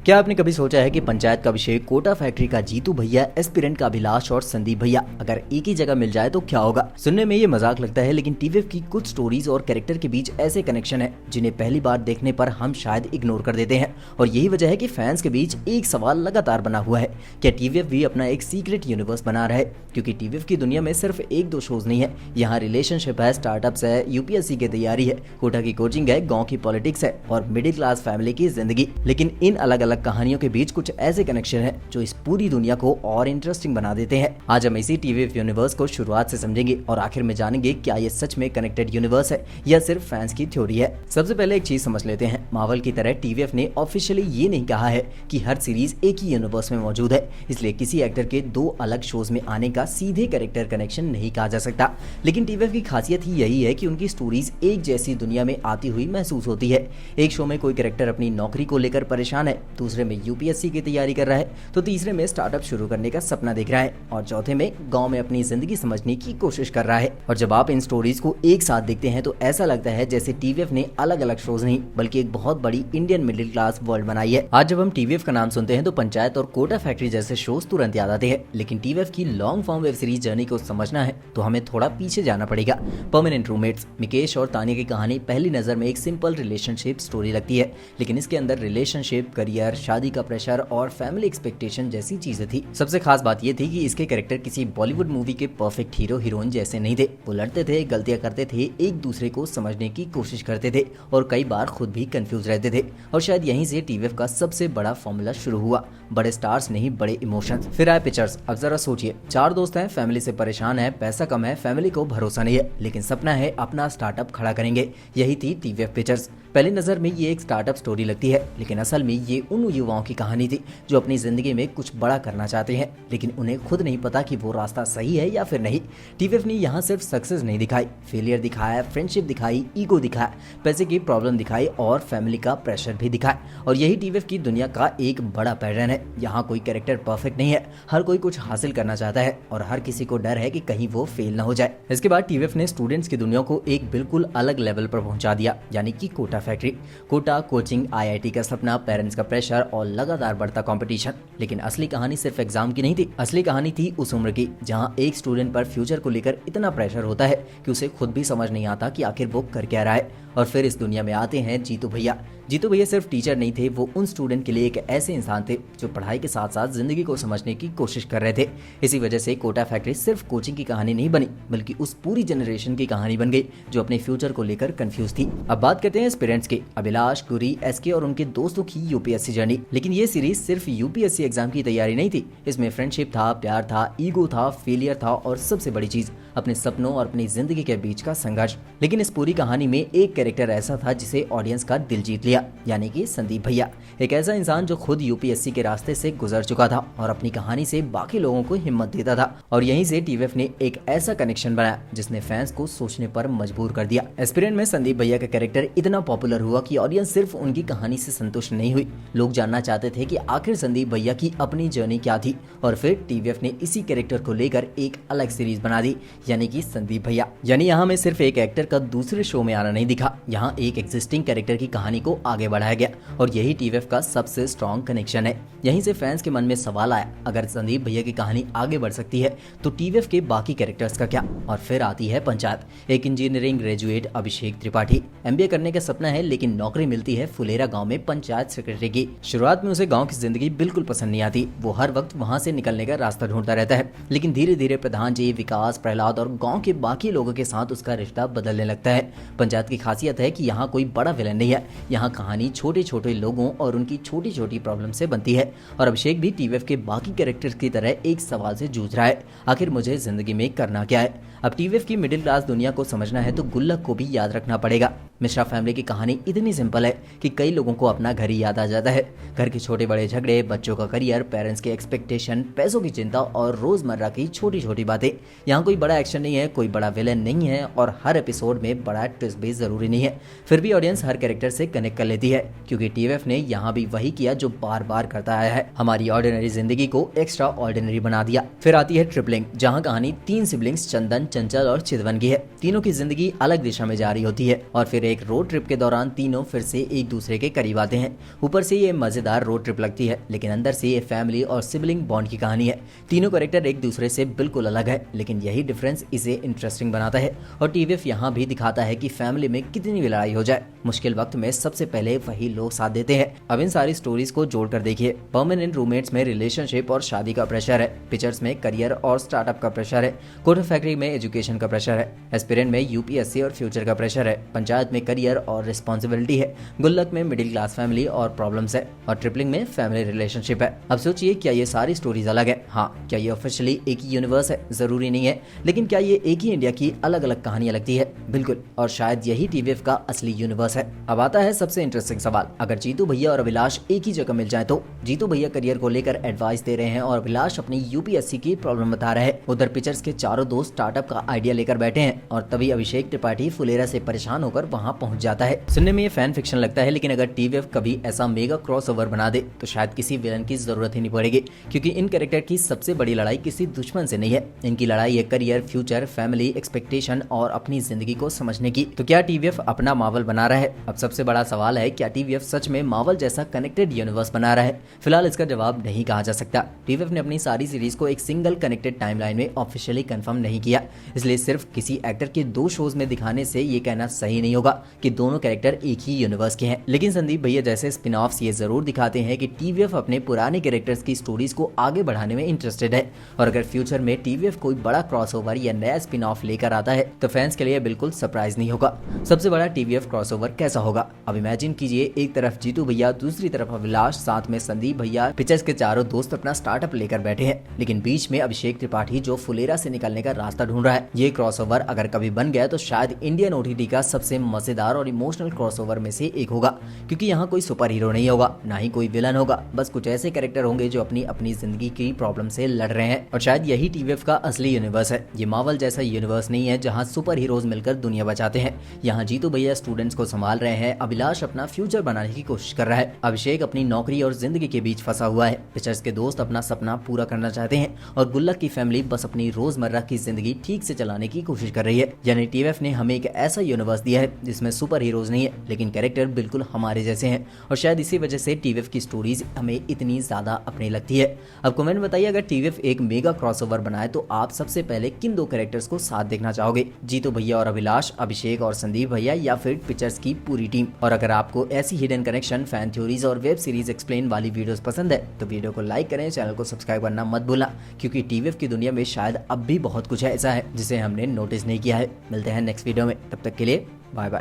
क्या आपने कभी सोचा है कि पंचायत का अभिषेक, कोटा फैक्ट्री का जीतू भैया, एस्पिरेंट का अभिलाष और संदीप भैया अगर एक ही जगह मिल जाए तो क्या होगा। सुनने में ये मजाक लगता है, लेकिन टीवीएफ की कुछ स्टोरीज और कैरेक्टर के बीच ऐसे कनेक्शन है जिन्हें पहली बार देखने पर हम शायद इग्नोर कर देते हैं। और यही वजह है कि फैंस के बीच एक सवाल लगातार बना हुआ है, क्या टीवीएफ भी अपना एक सीक्रेट यूनिवर्स बना रहा है। क्योंकि टीवीएफ की दुनिया में सिर्फ एक दो शोज नहीं है, यहाँ रिलेशनशिप है, स्टार्टअप्स है, यूपीएससी की तैयारी है, कोटा की कोचिंग है, गाँव की पॉलिटिक्स है और मिडिल क्लास फैमिली की जिंदगी। लेकिन इन अलग अलग कहानियों के बीच कुछ ऐसे कनेक्शन हैं जो इस पूरी दुनिया को और इंटरेस्टिंग बना देते हैं। आज हम इसी टीवीएफ यूनिवर्स को शुरुआत से समझेंगे और आखिर में जानेंगे क्या ये सच में कनेक्टेड यूनिवर्स है या सिर्फ फैंस की थ्योरी है। सबसे पहले एक चीज समझ लेते हैं, मार्वल की तरह टीवीएफ ने ऑफिशियली ये नहीं कहा है कि हर सीरीज एक ही यूनिवर्स में मौजूद है, इसलिए किसी एक्टर के दो अलग शोज में आने का सीधे कैरेक्टर कनेक्शन नहीं कहा जा सकता। लेकिन टीवीएफ की खासियत ही यही है कि उनकी स्टोरीज एक जैसी दुनिया में आती हुई महसूस होती है। एक शो में कोई कैरेक्टर अपनी नौकरी को लेकर परेशान है, दूसरे में यूपीएससी की तैयारी कर रहा है, तो तीसरे में स्टार्टअप शुरू करने का सपना देख रहा है और चौथे में गांव में अपनी जिंदगी समझने की कोशिश कर रहा है। और जब आप इन स्टोरीज को एक साथ देखते हैं तो ऐसा लगता है जैसे टीवीएफ ने अलग अलग शोज नहीं बल्कि एक बहुत बड़ी इंडियन मिडिल क्लास वर्ल्ड बनाई है। आज जब हम टीवीएफ का नाम सुनते हैं तो पंचायत और कोटा फैक्ट्री जैसे शोज तुरंत याद आते हैं, लेकिन टीवीएफ की long form web series journey को समझना है तो हमें थोड़ा पीछे जाना पड़ेगा। परमानेंट रूममेट्स मिकेश और तानिया की कहानी पहली नजर में एक सिंपल रिलेशनशिप स्टोरी लगती है, लेकिन इसके अंदर रिलेशनशिप, करियर, शादी का प्रेशर और फैमिली एक्सपेक्टेशन जैसी चीजें थी। सबसे खास बात यह थी कि इसके कैरेक्टर किसी बॉलीवुड मूवी के परफेक्ट हीरो हीरोइन जैसे नहीं थे। वो लड़ते थे, गलतियां करते थे, एक दूसरे को समझने की कोशिश करते थे और कई बार खुद भी कंफ्यूज रहते थे। और शायद यहीं से टीवीएफ का सबसे बड़ा फॉर्मूला शुरू हुआ, बड़े स्टार्स नहीं बड़े इमोशंस। फिर आए पिक्चर्स। अब जरा सोचिए, चार दोस्त हैं, फैमिली से परेशान है, पैसा कम है, फैमिली को भरोसा नहीं है, लेकिन सपना है अपना स्टार्टअप खड़ा करेंगे। यही थी टीवीएफ पिक्चर्स। पहली नजर में ये एक स्टार्टअप स्टोरी लगती है, लेकिन असल में ये उन युवाओं की कहानी थी जो अपनी जिंदगी में कुछ बड़ा करना चाहते हैं, लेकिन उन्हें खुद नहीं पता कि वो रास्ता सही है या फिर नहीं। टीवीएफ ने यहाँ सिर्फ सक्सेस नहीं दिखाई, फेलियर दिखाया, फ्रेंडशिप दिखाई, ईगो दिखाया, पैसे की प्रॉब्लम दिखाई और फैमिली का प्रेशर भी दिखाया। और यही टीवीएफ की दुनिया का एक बड़ा पैटर्न है। यहाँ कोई कैरेक्टर परफेक्ट नहीं है, हर कोई कुछ हासिल करना चाहता है और हर किसी को डर है कि कहीं वो फेल ना हो जाए। इसके बाद टीवीएफ ने स्टूडेंट्स की दुनिया को एक बिल्कुल अलग लेवल पर पहुंचा दिया, यानी कि Kota factory. Kota, coaching, IIT का सपना, पेरेंट्स का प्रेशर और लगातार बढ़ता कंपटीशन। लेकिन असली कहानी सिर्फ एग्जाम की नहीं थी, असली कहानी थी उस उम्र की जहां एक स्टूडेंट पर फ्यूचर को लेकर इतना प्रेशर होता है कि उसे खुद भी समझ नहीं आता कि आखिर वो कर क्या रहा है। और फिर इस दुनिया में आते हैं जीतू भैया। जीतू भैया सिर्फ टीचर नहीं थे, वो उन स्टूडेंट के लिए एक ऐसे इंसान थे जो पढ़ाई के साथ साथ जिंदगी को समझने की कोशिश कर रहे थे। इसी वजह से कोटा फैक्ट्री सिर्फ कोचिंग की कहानी नहीं बनी, बल्कि उस पूरी जनरेशन की कहानी बन गई जो अपने फ्यूचर को लेकर कंफ्यूज थी। अब बात करते हैं एस्पिरेंट्स की, अभिलाष, गुरी, एसके और उनके दोस्तों की यूपीएससी जर्नी। लेकिन ये सीरीज सिर्फ यूपीएससी एग्जाम की तैयारी नहीं थी, इसमें फ्रेंडशिप था, प्यार था, ईगो था, फेलियर था और सबसे बड़ी चीज अपने सपनों और अपनी जिंदगी के बीच का संघर्ष। लेकिन इस पूरी कहानी में एक कैरेक्टर ऐसा था जिसे ऑडियंस का दिल जीत लिया, यानी कि संदीप भैया। एक ऐसा इंसान जो खुद यूपीएससी के रास्ते से गुजर चुका था और अपनी कहानी से बाकी लोगों को हिम्मत देता था। और यहीं से टीवीएफ ने एक ऐसा कनेक्शन बनाया जिसने फैंस को सोचने पर मजबूर कर दिया। एस्पिरेंट में संदीप भैया का कैरेक्टर इतना पॉपुलर हुआ कि ऑडियंस सिर्फ उनकी कहानी से संतुष्ट नहीं हुई, लोग जानना चाहते थे कि आखिर संदीप भैया की अपनी जर्नी क्या थी। और फिर टीवीएफ ने इसी कैरेक्टर को लेकर एक अलग सीरीज बना दी, यानी कि संदीप भैया। यानी यहाँ में सिर्फ एक एक्टर का दूसरे शो में आना नहीं दिखा, यहाँ एक एग्जिस्टिंग कैरेक्टर की कहानी को आगे बढ़ाया गया। और यही टीवीएफ का सबसे स्ट्रॉन्ग कनेक्शन है। यहीं से फैंस के मन में सवाल आया, अगर संदीप भैया की कहानी आगे बढ़ सकती है तो टीवीएफ के बाकी कैरेक्टर्स का क्या। और फिर आती है पंचायत। एक इंजीनियरिंग ग्रेजुएट अभिषेक त्रिपाठी, एमबीए करने का सपना है, लेकिन नौकरी मिलती है फुलेरा गांव में पंचायत सेक्रेटरी की। शुरुआत में उसे गांव की जिंदगी बिल्कुल पसंद नहीं आती, वो हर वक्त वहां से निकलने का रास्ता ढूंढता रहता है। लेकिन धीरे धीरे प्रधान जी, विकास, प्रहलाद और गाँव के बाकी लोगों के साथ उसका रिश्ता बदलने लगता है। पंचायत की खासियत है कि यहाँ कोई बड़ा विलन नहीं है, यहाँ कहानी छोटे छोटे लोगों और उनकी छोटी छोटी प्रॉब्लम से बनती है। और अभिषेक भी टीवीएफ के बाकी कैरेक्टर्स की तरह एक सवाल से जूझ रहा है, आखिर मुझे जिंदगी में करना क्या है। अब टीवीएफ की मिडिल क्लास दुनिया को समझना है तो गुल्लक को भी याद रखना पड़ेगा। मिश्रा फैमिली की कहानी इतनी सिंपल है कि कई लोगों को अपना घर ही याद आ जाता है। घर के छोटे बड़े झगड़े, बच्चों का करियर, पेरेंट्स के एक्सपेक्टेशन, पैसों की चिंता और रोजमर्रा की छोटी छोटी बातें। यहाँ कोई बड़ा एक्शन नहीं है, कोई बड़ा विलेन नहीं है और हर एपिसोड में बड़ा ट्विस्ट भी जरूरी नहीं है, फिर भी ऑडियंस हर कैरेक्टर से कनेक्ट कर लेती है, क्योंकि टीवीएफ ने यहाँ भी वही किया जो बार बार करता आया है, हमारी ऑर्डिनरी जिंदगी को एक्स्ट्रा ऑर्डिनरी बना दिया। फिर आती है ट्रिपलिंग, जहाँ कहानी 3 सिबलिंग्स चंदन, चंचल और चितवन की है। तीनों की जिंदगी अलग दिशा में जा रही होती है और फिर एक रोड ट्रिप के दौरान तीनों फिर से एक दूसरे के करीब आते हैं। ऊपर से ये मजेदार रोड ट्रिप लगती है, लेकिन अंदर से ये फैमिली और सिबलिंग बॉन्ड की कहानी है। तीनों कैरेक्टर एक दूसरे से बिल्कुल अलग है, लेकिन यही डिफरेंस इसे इंटरेस्टिंग बनाता है और टीवीएफ यहाँ भी दिखाता है कि फैमिली में कितनी भी लड़ाई हो जाए, मुश्किल वक्त में सबसे पहले वही लोग साथ देते हैं। अब इन सारी स्टोरीज को जोड़कर देखिए, परमानेंट रूममेट्स में रिलेशनशिप और शादी का प्रेशर है, पिक्चर्स में करियर और स्टार्टअप का प्रेशर है, कोटा फैक्ट्री में एजुकेशन का प्रेशर है, एस्पिरेंट में यूपीएससी और फ्यूचर का प्रेशर है, पंचायत में करियर और रिस्पॉन्सिबिलिटी है, गुल्लक में मिडिल क्लास फैमिली और प्रॉब्लम्स है और ट्रिपलिंग में फैमिली रिलेशनशिप है। अब सोचिए, क्या ये सारी स्टोरीज अलग है? हाँ। क्या ये ऑफिशियली एक ही यूनिवर्स है? जरूरी नहीं है, लेकिन क्या ये एक ही इंडिया की अलग अलग कहानियां लगती है? बिल्कुल, और शायद यही टीवीएफ का असली यूनिवर्स है। अब आता है सबसे इंटरेस्टिंग सवाल, अगर जीतू भैया और अभिलाष एक ही जगह मिल जाए तो? जीतू भैया करियर को लेकर एडवाइस दे रहे हैं और अभिलाष अपनी यूपीएससी की प्रॉब्लम बता रहे हैं। उधर पिक्चर्स के चारों दोस्त स्टार्टअप का आइडिया लेकर बैठे हैं और तभी अभिषेक त्रिपाठी फुलेरा से परेशान होकर वहां पहुंच जाता है। सुनने में ये फैन फिक्शन लगता है, लेकिन अगर टीवीएफ कभी ऐसा मेगा क्रॉसओवर बना दे तो शायद किसी विलन की जरूरत ही नहीं पड़ेगी, क्योंकि इन कैरेक्टर की सबसे बड़ी लड़ाई किसी दुश्मन से नहीं है, इनकी लड़ाई है करियर, फ्यूचर, फैमिली, एक्सपेक्टेशन और अपनी जिंदगी को समझने की। तो क्या टीवीएफ अपना मार्वल बना रहा है? अब सबसे बड़ा सवाल है, क्या टीवीएफ सच में मार्वल जैसा कनेक्टेड यूनिवर्स बना रहा है? फिलहाल इसका जवाब नहीं कहा जा सकता। टीवीएफ ने अपनी सारी सीरीज को एक सिंगल कनेक्टेड टाइमलाइन में ऑफिशियली कंफर्म नहीं किया, इसलिए सिर्फ किसी एक्टर के 2 शोज में दिखाने से ये कहना सही नहीं होगा कि दोनों कैरेक्टर एक ही यूनिवर्स के हैं। लेकिन संदीप भैया जैसे स्पिन ऑफ्स ये जरूर दिखाते हैं कि टीवीएफ अपने पुराने कैरेक्टर्स की स्टोरीज को आगे बढ़ाने में इंटरेस्टेड है, और अगर फ्यूचर में टीवीएफ कोई बड़ा क्रॉसओवर या नया स्पिन ऑफ लेकर आता है तो फैंस के लिए बिल्कुल सरप्राइज नहीं होगा। सबसे बड़ा टीवीएफ क्रॉसओवर कैसा होगा? अब इमेजिन कीजिए, एक तरफ जीतू भैया, दूसरी तरफ अभिलाष, साथ में संदीप भैया, पिक्चर्स के चारों दोस्त अपना स्टार्टअप लेकर बैठे हैं, लेकिन बीच में अभिषेक त्रिपाठी जो फुलेरा से निकलने का रास्ता ढूंढ रहा है। ये क्रॉसओवर अगर कभी बन गया तो शायद इंडियन ओटीटी का सबसे मजेदार और इमोशनल क्रॉसओवर में से एक होगा, क्योंकि यहाँ कोई सुपर हीरो नहीं होगा, ना ही कोई विलन होगा, बस कुछ ऐसे कैरेक्टर होंगे जो अपनी अपनी जिंदगी की प्रॉब्लम से लड़ रहे हैं। और शायद यही टीवीएफ का असली यूनिवर्स है। ये मार्वल जैसा यूनिवर्स नहीं है जहाँ सुपर हीरोज मिलकर दुनिया बचाते हैं। यहाँ जीतू भैया स्टूडेंट्स को संभाल रहे हैं, अभिलाष अपना फ्यूचर बनाने की कोशिश कर रहा है, अभिषेक अपनी नौकरी और जिंदगी के बीच फंसा हुआ है, पिक्चर्स के दोस्त अपना सपना पूरा करना चाहते हैं और गुल्लक की फैमिली बस अपनी रोजमर्रा की जिंदगी ठीक से चलाने की कोशिश कर रही है। यानी टीवीएफ ने हमें एक ऐसा यूनिवर्स दिया है जिसमें सुपर हीरोज नहीं है, लेकिन कैरेक्टर बिल्कुल हमारे जैसे हैं, और शायद इसी वजह से टीवीएफ की स्टोरीज हमें इतनी ज्यादा अपनी लगती है। अब कमेंट बताइए, अगर टीवीएफ एक मेगा क्रॉसओवर बनाए तो आप सबसे पहले किन 2 कैरेक्टर्स को साथ देखना चाहोगे? जीतू भैया और अभिलाष, अभिषेक और संदीप भैया, या फिर पिक्चर्स की पूरी टीम? और अगर आपको ऐसी हिडन कनेक्शन, फैन थ्योरीज और वेब सीरीज एक्सप्लेन वाली वीडियोस पसंद है तो वीडियो को लाइक करें, चैनल को सब्सक्राइब करना मत भूलना, क्योंकि टीवीएफ की दुनिया में शायद अब भी बहुत कुछ ऐसा है जिसे हमने नोटिस नहीं किया है। मिलते हैं नेक्स्ट वीडियो में, तब तक के लिए बाय बाय।